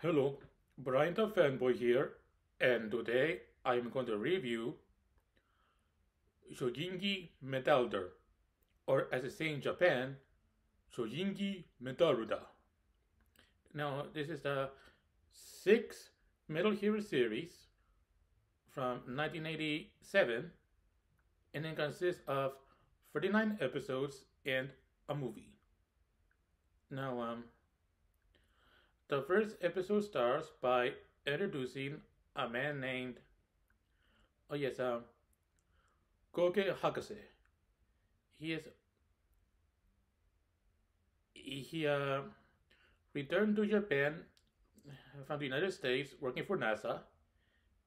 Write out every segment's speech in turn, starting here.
Hello, Brian the Fanboy here, and today I'm going to review Choujinki Metalder, or as they say in Japan, Choujinki Metaruda. Now, this is the sixth Metal Hero series from 1987, and it consists of 39 episodes and a movie. Now, the first episode starts by introducing a man named, oh yes, Koke Hakase. He is he returned to Japan from the United States working for NASA,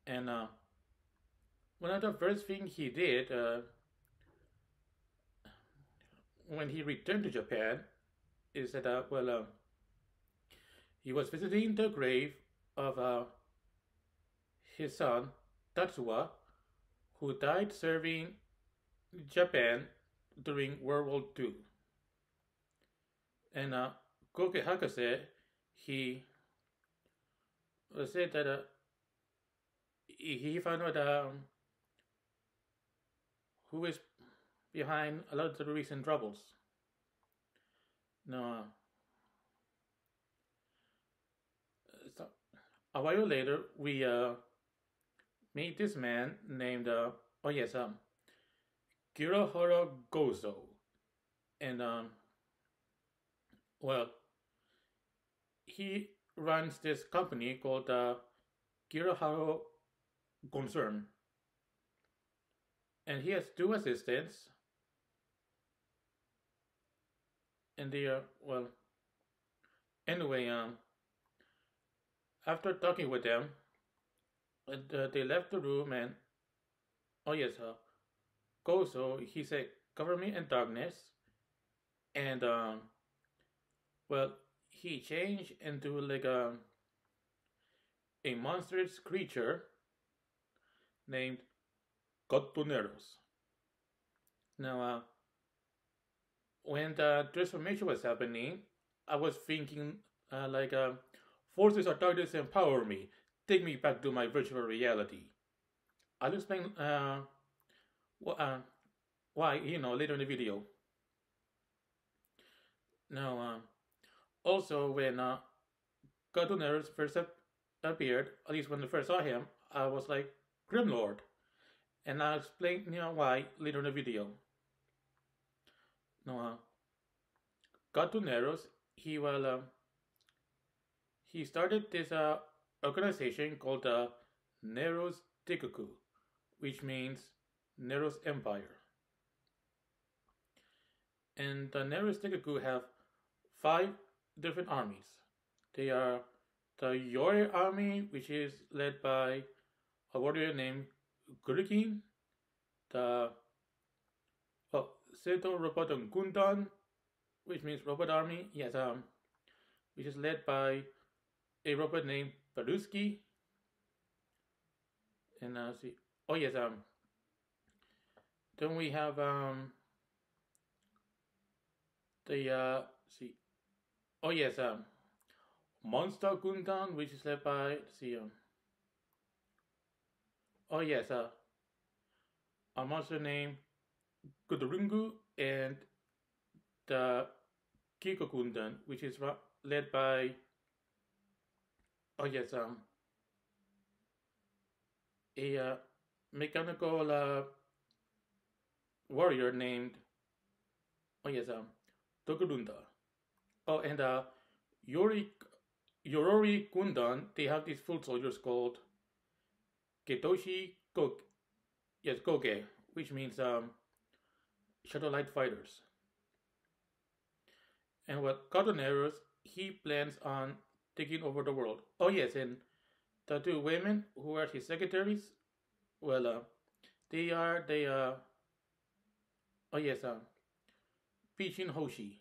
and one of the first things he did when he returned to Japan is that he was visiting the grave of his son Tatsuya, who died serving Japan during World War II. And Koke Hakase, he said that he found out who is behind a lot of the recent troubles. Now, so a while later, we meet this man named, Kirahara Gozo. And, well, he runs this company called Kirahara Concern. And he has two assistants. And they are, well, anyway, after talking with them, they left the room and, oh yes, Gozo, he said, cover me in darkness. And, well, he changed into like a monstrous creature named Cotoneros. Now, when the transformation was happening, I was thinking forces of darkness empower me, take me back to my virtual reality. I'll explain why, later in the video. Now, also when Cotoneros first appeared, at least when I first saw him, I was like, Grimlord. And I'll explain why later in the video. Now, Cotoneros, he started this organization called Nero's Tikuku, which means Nero's Empire. And the Nero's Tikuku have 5 different armies. They are the Yore army, which is led by a warrior named Gurikin, the Seto Roboton Kundan, which means robot army, yes, which is led by a robot named Paruski. And see, oh yes, then we have the see, oh yes, Monster Kundan, which is led by see, oh yes, a monster named Kudurungu, and the Kikokundan, which is led by, oh yes, a mechanical warrior named, oh yes, Tokurunda. Oh, and Yorori Kundan, they have these foot soldiers called Ketoshi Koke, yes, Koke, which means Shadow Light Fighters. And what Cotoneros, he plans on taking over the world. Oh yes, and the 2 women who are his secretaries, well, they are oh yes, Pichin Hoshi,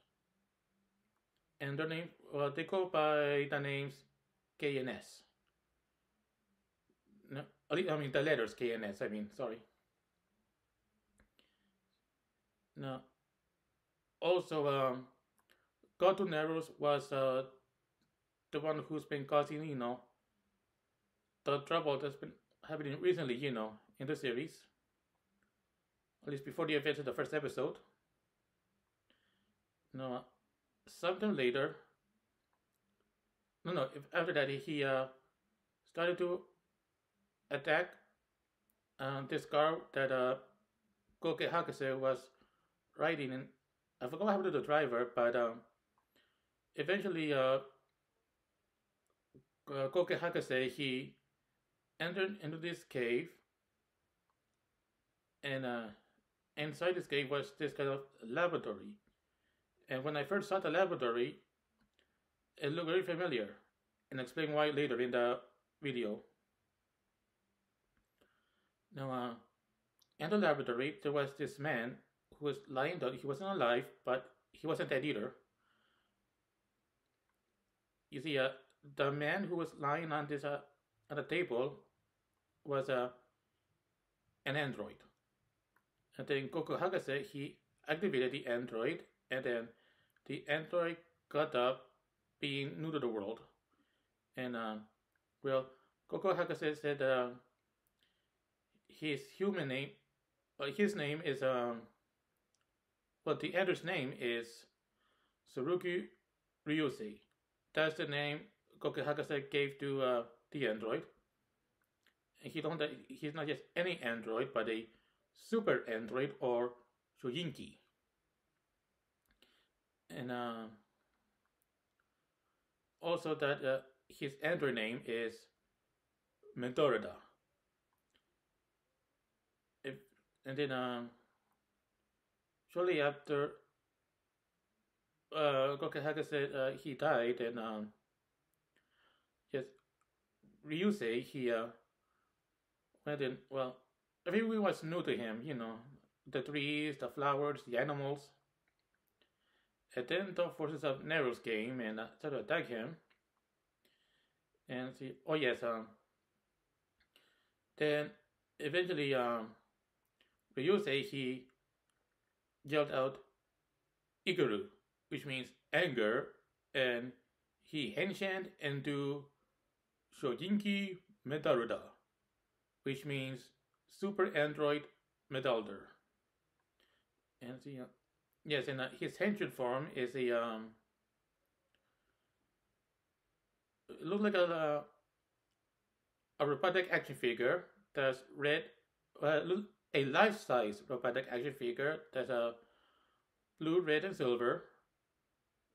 and their name, they go by the names K and S. No, I mean the letters K and S. I mean, sorry. Now, also, Cotoneros was the one who's been causing, the trouble that's been happening recently, in the series, at least before the events of the first episode. No, sometime later, no, if after that he started to attack this car that Koke Hakase was riding in. I forgot what happened to the driver, but eventually Koke Hakase he entered into this cave, and inside this cave was this kind of laboratory. And when I first saw the laboratory, it looked very familiar, and I'll explain why later in the video. Now, in the laboratory, there was this man who was lying down. He wasn't alive, but he wasn't dead either. You see, the man who was lying on this on the table was an android. And then Goku Hagase he activated the android, and then the android got up, being new to the world. And well, Goku Hagase said his human name, his name is well, the android's name is Tsurugi Ryusei. That's the name Goku Hagase gave to the android. And he's not just any android, but a super android or Chojinki. And also that his android name is Metaruda. And then shortly after Goku Hagase he died, and yes, Ryusei he went in. Well, everything was new to him. The trees, the flowers, the animals. And then the forces of Neros came and tried to attack him. And see, oh yes, then eventually Ryusei he yelled out Igaru, which means anger, and he henshined into Choujinki Metalder, which means super android Metalder. And see, yes, and his henshin form is a it looks like a robotic action figure that's red, a life-size robotic action figure that's blue, red, and silver,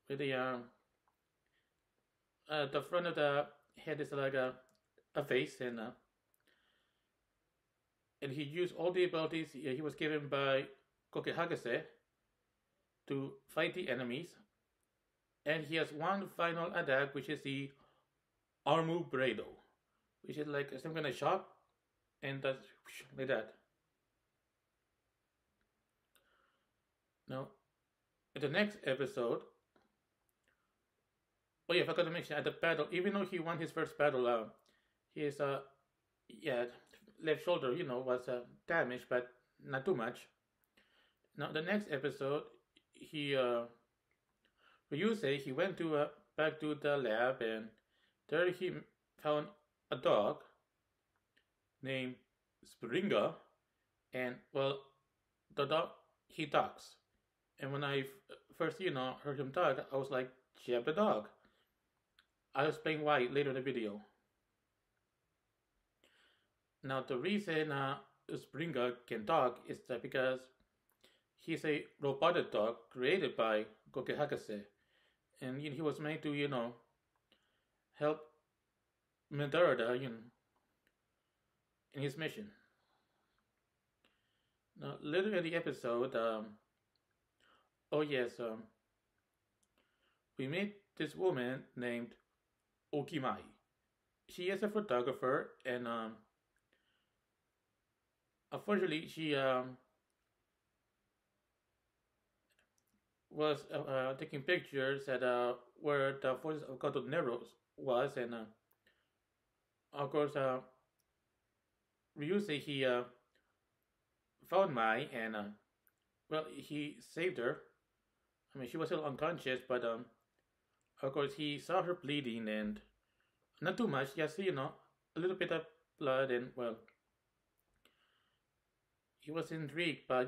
with the front of the head is like a face, and he used all the abilities he was given by Koke Hagase to fight the enemies. And he has one final attack, which is the Armu Bredo, which is like some kind of shot, and that's like that. Now, in the next episode, oh yeah, I forgot to mention at the battle. Even though he won his first battle, his left shoulder, was damaged, but not too much. Now, the next episode, Ryusei, he went to back to the lab, and there he found a dog named Springa, and well, the dog he talks. And when I first heard him talk, I was like, "Jab the dog." I'll explain why later in the video. Now, the reason Springa can talk is that because he's a robotic dog created by Goku Hagase, and he was made to help Metaruda in his mission. Now, later in the episode, oh yes, we meet this woman named Okimai. She is a photographer, and unfortunately, she was taking pictures at where the forces of Kato Neros was, and of course, Ryusei he found Mai, and well, he saved her. I mean, she was still unconscious, but Of course, he saw her bleeding and not too much, just, a little bit of blood, and, well, he was intrigued by,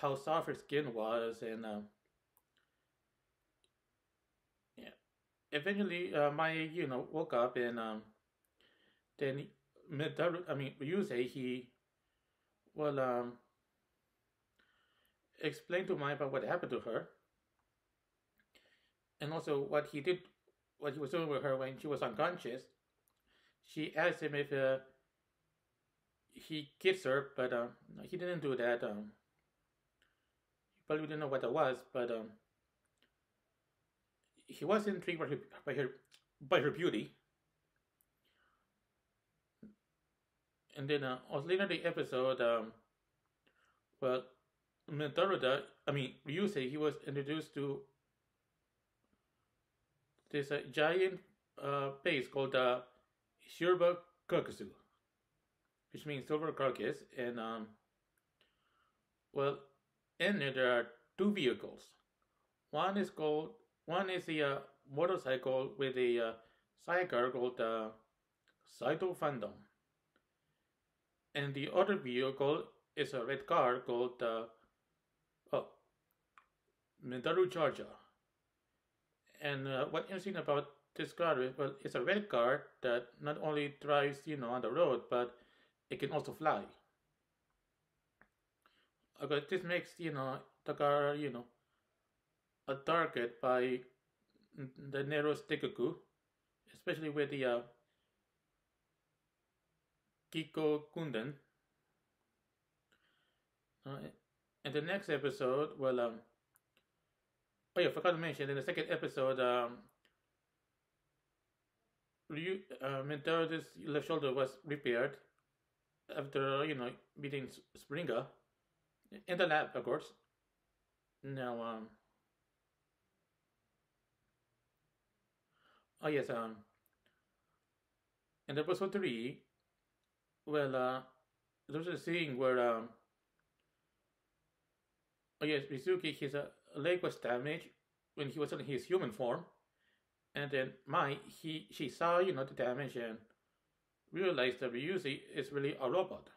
how soft her skin was, and, yeah. Eventually, Maya, woke up, and, then Ryusei, he, well, explained to Maya about what happened to her, and also what he was doing with her when she was unconscious. She asked him if he kissed her, but no, he didn't do that. He probably didn't know what that was, but he was intrigued by her by her beauty. And then also later in the episode, well, Metaruda, Ryusei, he was introduced to this giant base called Shirba Kokusu, which means silver carcass, and, well, in it there are two vehicles. One is called one is a motorcycle with a sidecar called Saito Fandom, and the other vehicle is a red car called oh, Metaru Charger. And what's interesting about this car is, well, it's a red car that not only drives, on the road, but it can also fly. Okay, this makes, the car, a target by the Nero Stikuku, especially with the Kiko Kunden. In the next episode, well, oh yeah, I forgot to mention, in the second episode, Mentaro's left shoulder was repaired after, meeting Springer in the lab, of course. Now, oh yes, in episode 3, well, there's a scene where, oh yes, Rizuki, his leg was damaged when he was in his human form, and then she saw, the damage, and realized that Ryuzi is really a robot.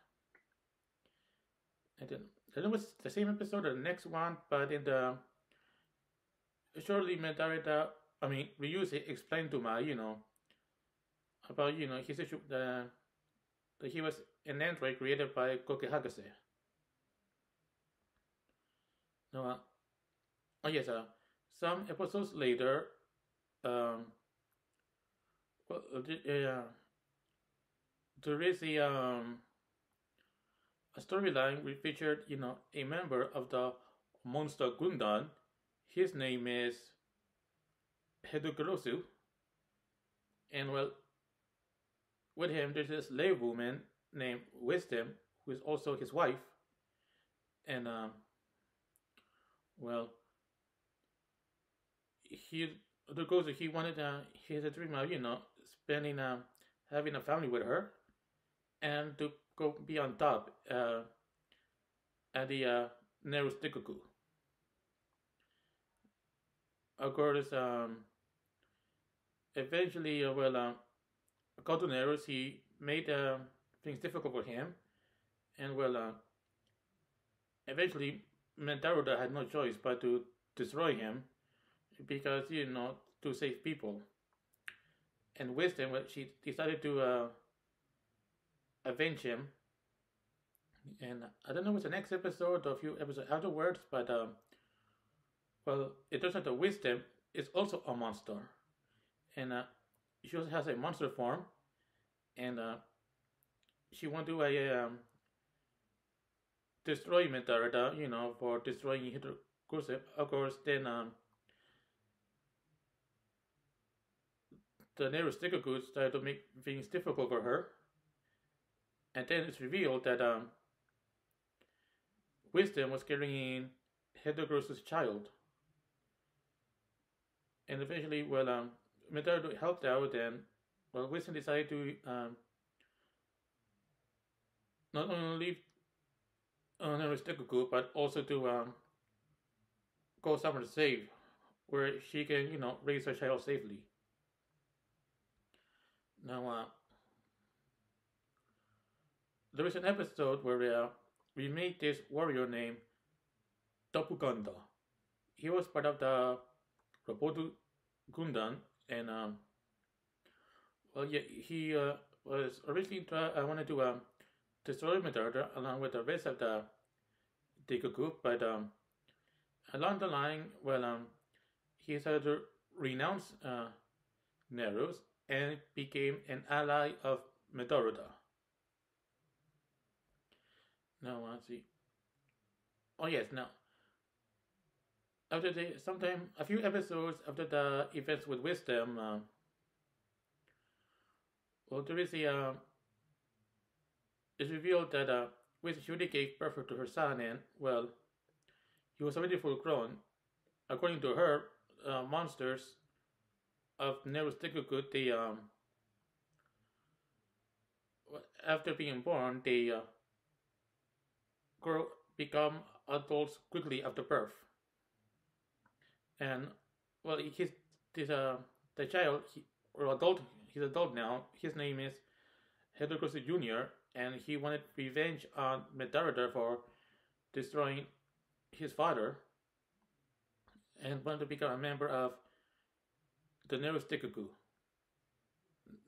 And then it was the same episode of the next one, but in the shortly Medarita, Ryuzi explained to Mai, about, his issue, that he was an android created by Koke Hagase. Now, oh yes, some episodes later, well, there is a storyline which featured, a member of the Monster Gundam. His name is Hedokorosu, and, well, with him there's a slave woman named Wisdom, who is also his wife, and, well, he wanted, he had a dream of, spending, having a family with her, and to go be on top at the Nerustikuku. Of course, eventually, Koto Nerus, he made things difficult for him, and, well, eventually Metaruda had no choice but to destroy him, because, to save people. And Wisdom, well, she decided to avenge him. And I don't know what's the next episode or a few episodes afterwards, but well, it turns out that Wisdom is also a monster, and she also has a monster form, and she won't do a destroy Metaruda, for destroying Hidrokurse. Of course, then the nearest Sticklegoose started to make things difficult for her, and then it's revealed that Wisdom was carrying Hidrokurse's child, and eventually, well, Metaruda helped out, and, well, Wisdom decided to not only leave Narustoku, but also to go somewhere to save where she can, raise her child safely. Now, there is an episode where we meet this warrior named Topuganda. He was part of the Robotu Gundan, and well, yeah, he was originally wanted to destroy Metaruda along with the rest of the Dekoku, but along the line, well, he decided to renounce Nerus and became an ally of Metaruda. Now, let's see. Oh yes, now after sometime a few episodes after the events with Wisdom, well, there is it's revealed that Wisdom Shuri gave birth to her son, and well, he was already full grown. According to her, monsters of Nerus Dekoku, they after being born, they grow become adults quickly after birth. And well, he's the child or adult. He's adult now. His name is Hedogorsi Jr. and he wanted revenge on Metaruda for destroying his father, and wanted to become a member of the Nerus Dekoku.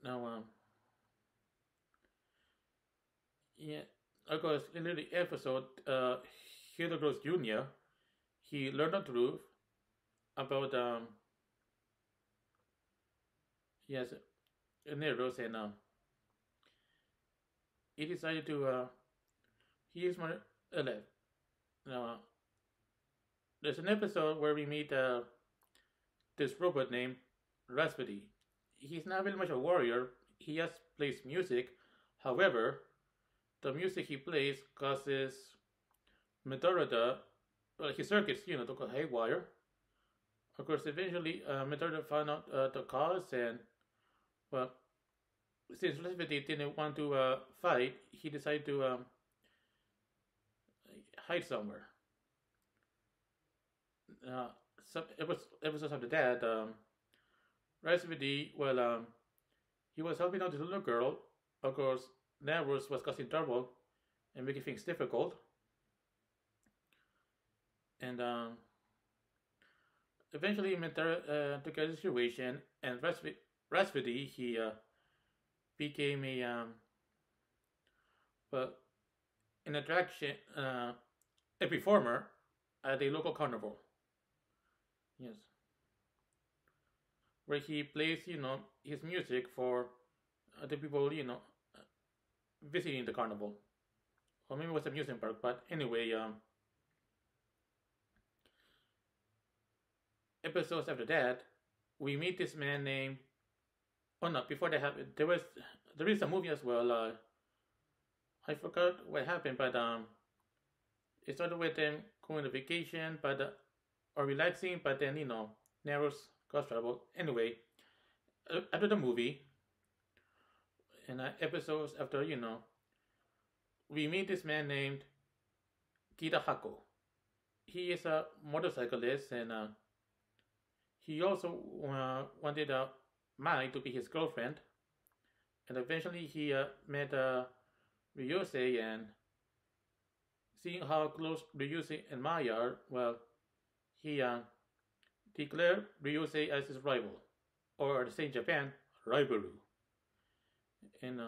Now, yeah, of course, in the episode, Hedogorsi Jr. he learned the truth about yes, Nerus, and he decided to he is more alive. Now, there's an episode where we meet this robot named Raspity. He's not very much a warrior. He just plays music. However, the music he plays causes Metaruda, well, his circuits, to go haywire. Of course, eventually, Metaruda found out the cause, and well, since Raspity didn't want to fight, he decided to hide somewhere. Some episodes after that, Raspity, well, he was helping out this little girl. Of course, Navruz was causing trouble and making things difficult. And eventually, Mentor took a situation, and Raspity he became well, an attraction, a performer at a local carnival. Yes, where he plays, his music for the people, visiting the carnival, or maybe it was a amusement park. But anyway, episodes after that, we meet this man named. Oh no! Before that happened, there is a movie as well. I forgot what happened, but it started with them going on vacation, but or relaxing, but then Narrows cause trouble. Anyway, after the movie, and episodes after, we meet this man named Kirahako. He is a motorcyclist, and he also wanted Mai to be his girlfriend, and eventually he met Ryusei, and seeing how close Ryusei and Mai are, well, he declared Ryusei as his rival, or to say in Japan, Raibaru. And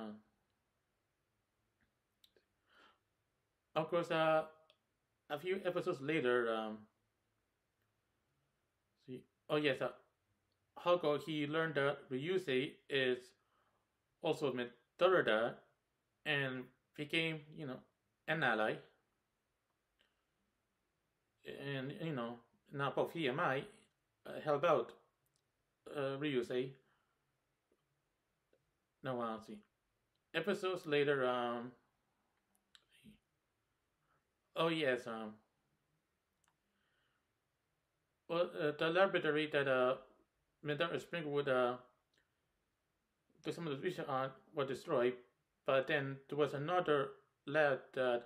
of course, a few episodes later, see, oh yes, Hago he learned that Ryusei is also Metaruda and became, an ally. And now both he and Mai help out Ryusei. Now see. Episodes later, oh yes, well, the laboratory that Madame Spring would do some of the research on was destroyed, but then there was another lab that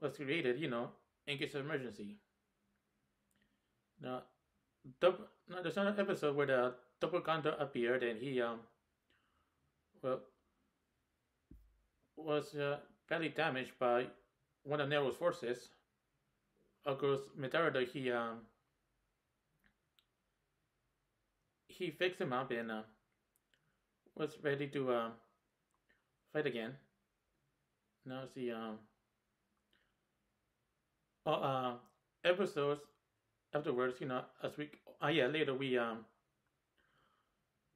was created, in case of emergency. Now, No, there's another episode where the doppelganger appeared and he well was badly damaged by one of Nero's forces. Of course, Metaruda he fixed him up and was ready to fight again. Now see uh, uh, episodes afterwards, as we yeah later we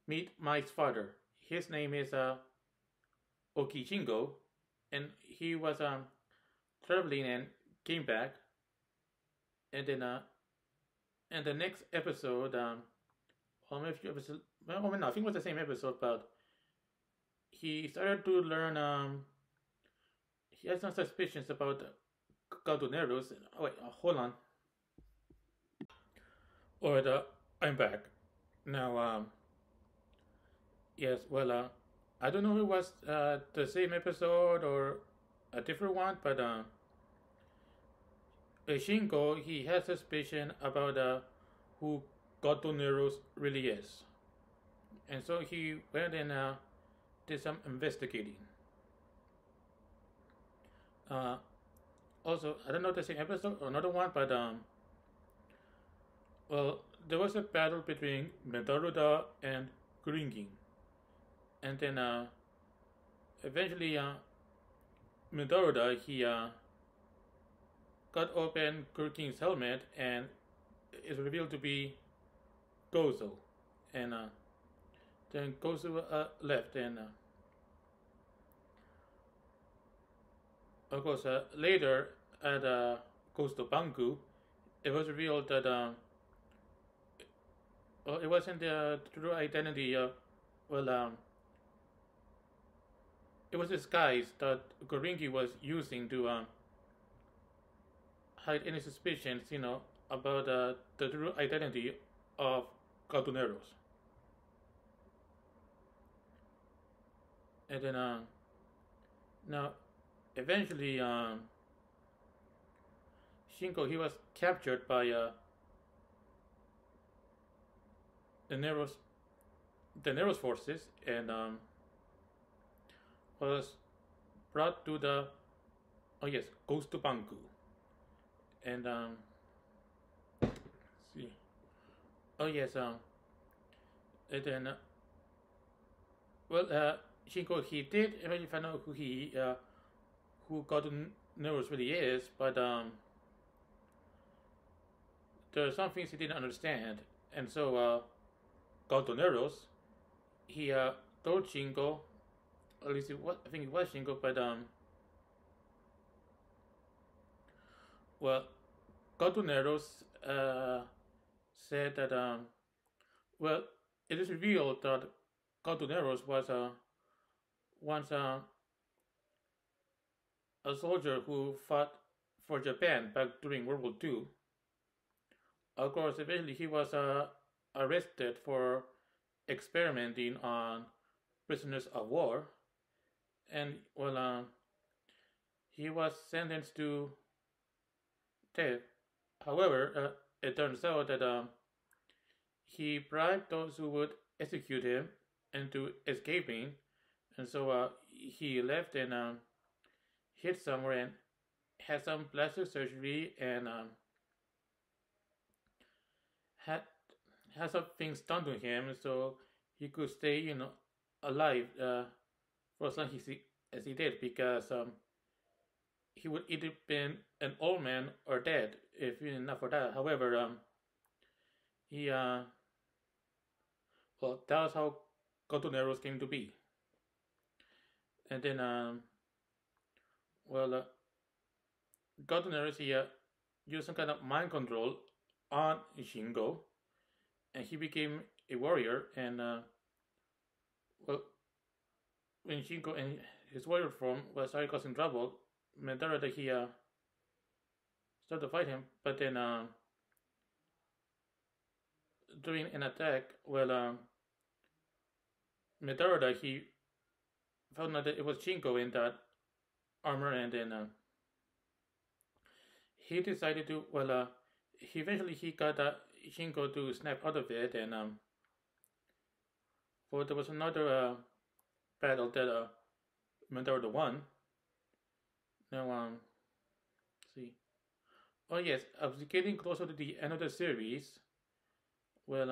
meet Mike's father. His name is Okichingo, and he was traveling and came back, and then and the next episode or maybe a few episodes, well, no, I think it was the same episode, but he started to learn he had some suspicions about Cartoneros. Oh, wait, hold on. Alright, I'm back. Now, yes, well, I don't know if it was the same episode or a different one, but Shinko, he has suspicion about who Cartoneros really is. And so he went and did some investigating. Uh, Also, I don't know if the same episode or another one, but well, there was a battle between Metaruda and Chojinki, and then eventually Metaruda he cut open Chojinki's helmet and is revealed to be Gozo, and then Gozo left, and of course later at Goes to Banku, it was revealed that well, it wasn't the true identity of, well, it was a disguise that Goringi was using to hide any suspicions, about the true identity of Cartoneros. And then, now, eventually, Shinko, he was captured by the Nero's forces and was brought to the, oh yes, goes to Banku. And let's see, oh yes, and then well, Shinko, he did eventually find out who Golden Neros really is, but there are some things he didn't understand, and so Golden Neros, he told Shinko, at least I think it was Shinko, but well, Golden Neros said that well, it is revealed that Golden Neros was once a soldier who fought for Japan back during World War II. Of course, eventually he was arrested for experimenting on prisoners of war, and well, he was sentenced to death. However, it turns out that he bribed those who would execute him into escaping, and so he left and hid somewhere and had some plastic surgery and had some things done to him so he could stay, alive for as long as he did, because he would either been an old man or dead if not for that. However, he well, that was how Cotoneros came to be. And then well, Cotoneros, he used some kind of mind control on Shingo, and he became a warrior. And well, when Shingo and his warrior form was started causing trouble, Metaruda he started to fight him, but then during an attack, well, Metaruda he found out that it was Shingo in that armor, and then he decided to, well, he eventually he got Shinko to snap out of it, and well, there was another battle that Metaruda won. Now, see. Oh yes, I was getting closer to the end of the series. Well,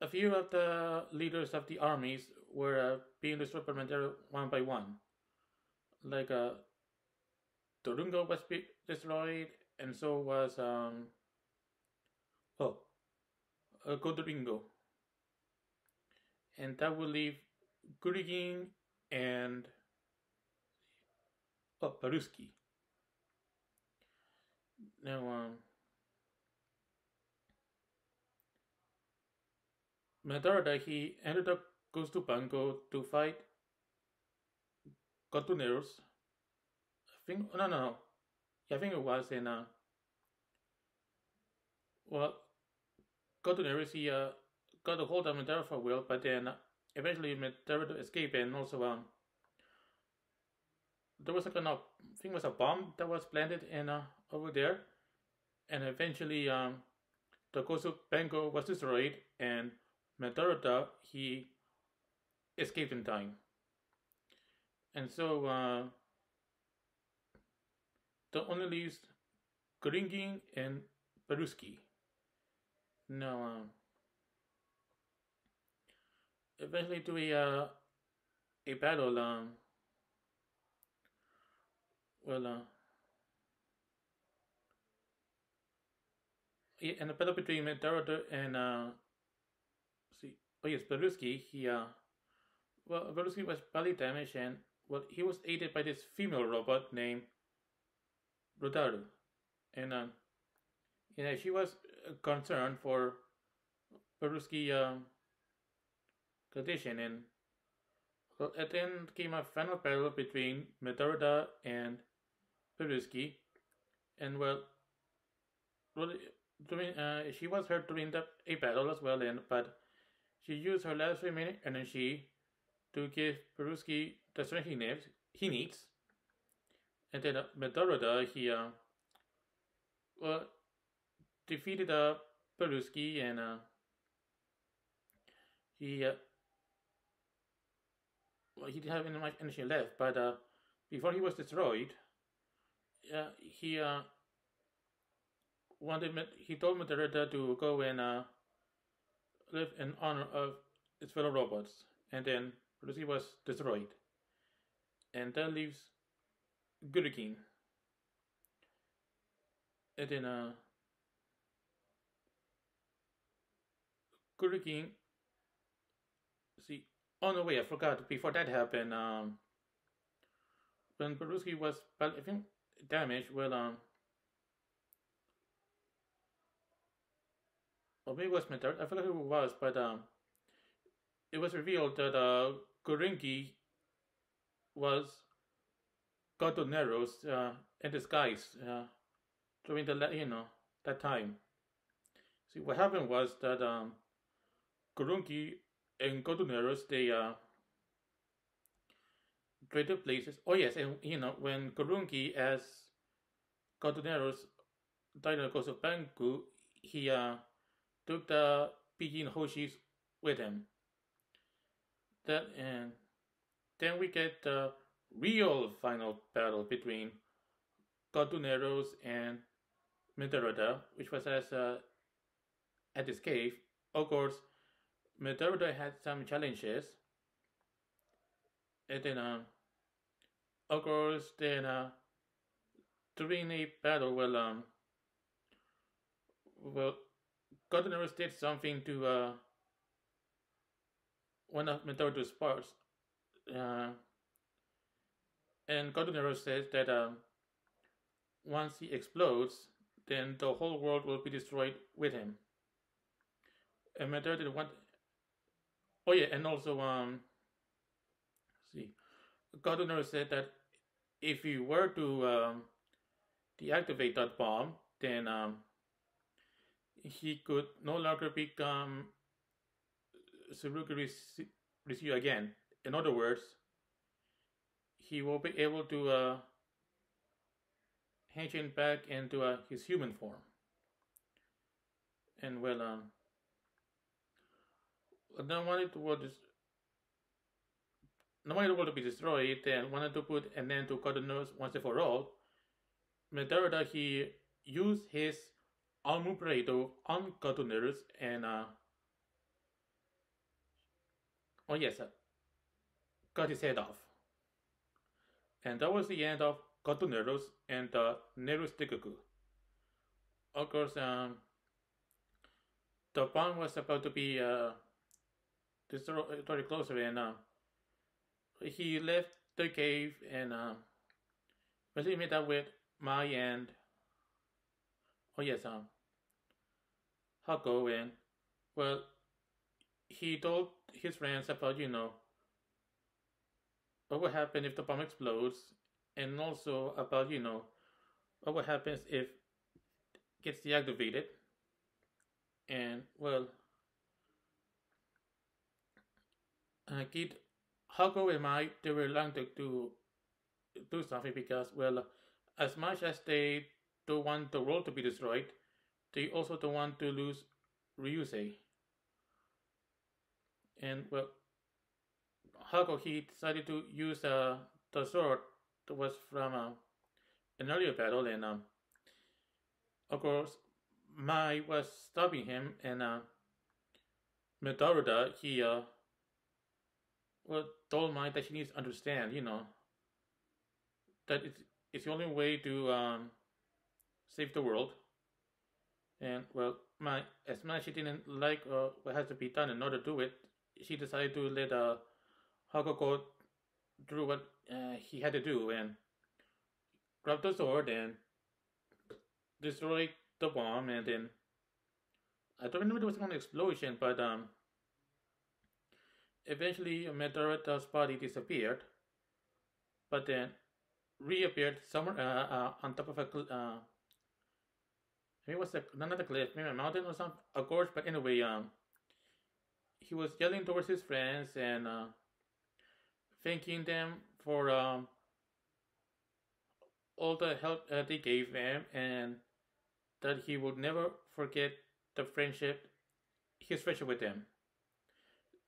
a few of the leaders of the armies were being destroyed by Metaruda one by one. Like Torunga was destroyed, and so was oh Kodoringo, and that will leave Kurigin and Paruski. Now, Metaruda, he ended up goes to Banco to fight Cotuneros. I think no. Yeah, I think it was in well Cotuneros he got a hold of Metaruda for a while, but then eventually Metaruda escaped, and also there was a kind of I think it was a bomb that was planted in over there, and eventually the Kosu Banco was destroyed, and Metaruda he escaped in time. And so the only leaves Koringin and Peruski. Now, eventually to a battle, well, and a battle between Metaruda and see, oh yes, Peruski. Peruski was badly damaged, and well, he was aided by this female robot named Rodaru, and she was concerned for Peruski condition, and well, at the end came a final battle between Metaruda and Peruski, and well, during she was hurt during a battle as well, and but she used her last remaining energy to give Peruski the strength he needs, and then Metaruda he well defeated Peruski, and he well, he didn't have any much energy left, but before he was destroyed, he he told Metaruda to go and live in honor of his fellow robots, and then Peruski was destroyed, and that leaves Gurikin, and then Gurikin. See, oh no, wait, I forgot. Before that happened, when Peruski was, I think, damaged, well, or maybe it was Metaruda. I forgot who it was, but it was revealed that Chojinki was Cotoneros in disguise during that time. See, what happened was that Chojinki and Cotoneros they traded places. Oh yes, and when Chojinki as Cotoneros died in the coast of Banku, he took the Pidgin Hoshis with him. That and then we get the real final battle between Cotoneros and Metaruda, which was at this cave. Of course, Metaruda had some challenges, and then of course then during a battle, well, Cotoneros did something to one of Metaruda's parts, and Cotoneros says that once he explodes, then the whole world will be destroyed with him. And Metaruda didn't want. Oh yeah, and also see, Cotoneros said that if he were to deactivate that bomb, then he could no longer become Tsurugi Risuyu again. In other words, he will be able to changing back into his human form. And well, then wanted to no wanted the world to be destroyed, and wanted to put an end to Cardinals once and for all. Metaruda he used his Almupredo on Cardinals and oh yes, cut his head off. And that was the end of Cardinals and Nerus Tikuku. Of course, the bomb was about to be destroyed closer, and he left the cave and he met up with Mai and oh yes, Hako, and well, he told his friends about what would happen if the bomb explodes, and also about what happens if it gets deactivated, and well, Kid, Hako and Mai they were long to do something because well, as much as they don't want the world to be destroyed, they also don't want to lose Ryusei. And well, Hako he decided to use the sword that was from an earlier battle, and of course Mai was stopping him, and Metaruda he well told Mai that she needs to understand, that it's the only way to save the world. And well, Mai, as much as she didn't like what has to be done in order to do it, she decided to let Hako go through what he had to do and grab the sword and destroy the bomb. And then I don't remember there was an explosion, but eventually Metaruda's body disappeared, but then reappeared somewhere on top of a maybe it was another cliff, maybe a mountain or something, a gorge. But anyway, he was yelling towards his friends and thanking them for all the help they gave him, and that he would never forget his friendship with them.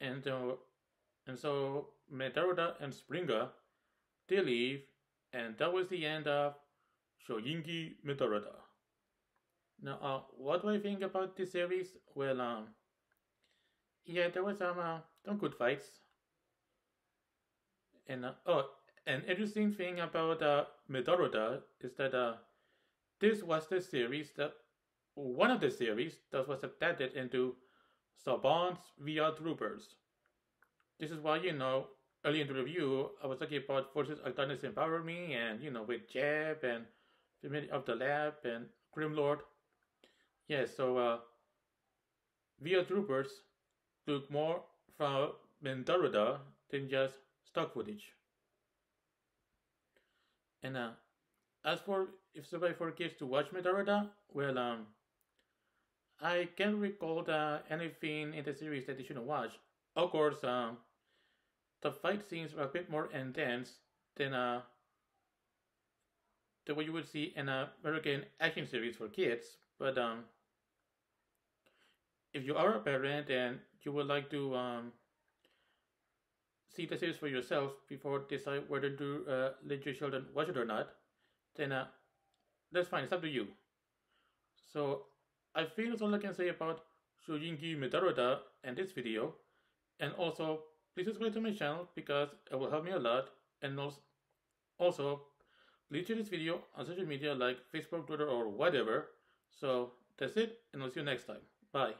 And so Metaruda and Springer they leave, and that was the end of Choujinki Metalder. Now, what do I think about this series? Well, yeah, there was some good fights, and an interesting thing about Metaruda is that this was the series that one of the series that was adapted into Saban's VR Troopers. This is why early in the review I was talking about Forces of Darkness Empower Me, and with Jeb and Family of the Lab and Grimlord. Yeah, so VR Troopers took more from Metaruda than just stock footage. And as for if somebody forgets to watch Metaruda, well, I can't recall anything in the series that they shouldn't watch. Of course, the fight scenes are a bit more intense than the way you would see in a American action series for kids. But if you are a parent and you would like to see the series for yourself before decide whether to let your children watch it or not, then that's fine. It's up to you. So I feel that's all I can say about Choujinki Metalder and this video. And also, please subscribe to my channel because it will help me a lot. And also please share this video on social media like Facebook, Twitter, or whatever. So that's it, and I'll see you next time. Bye.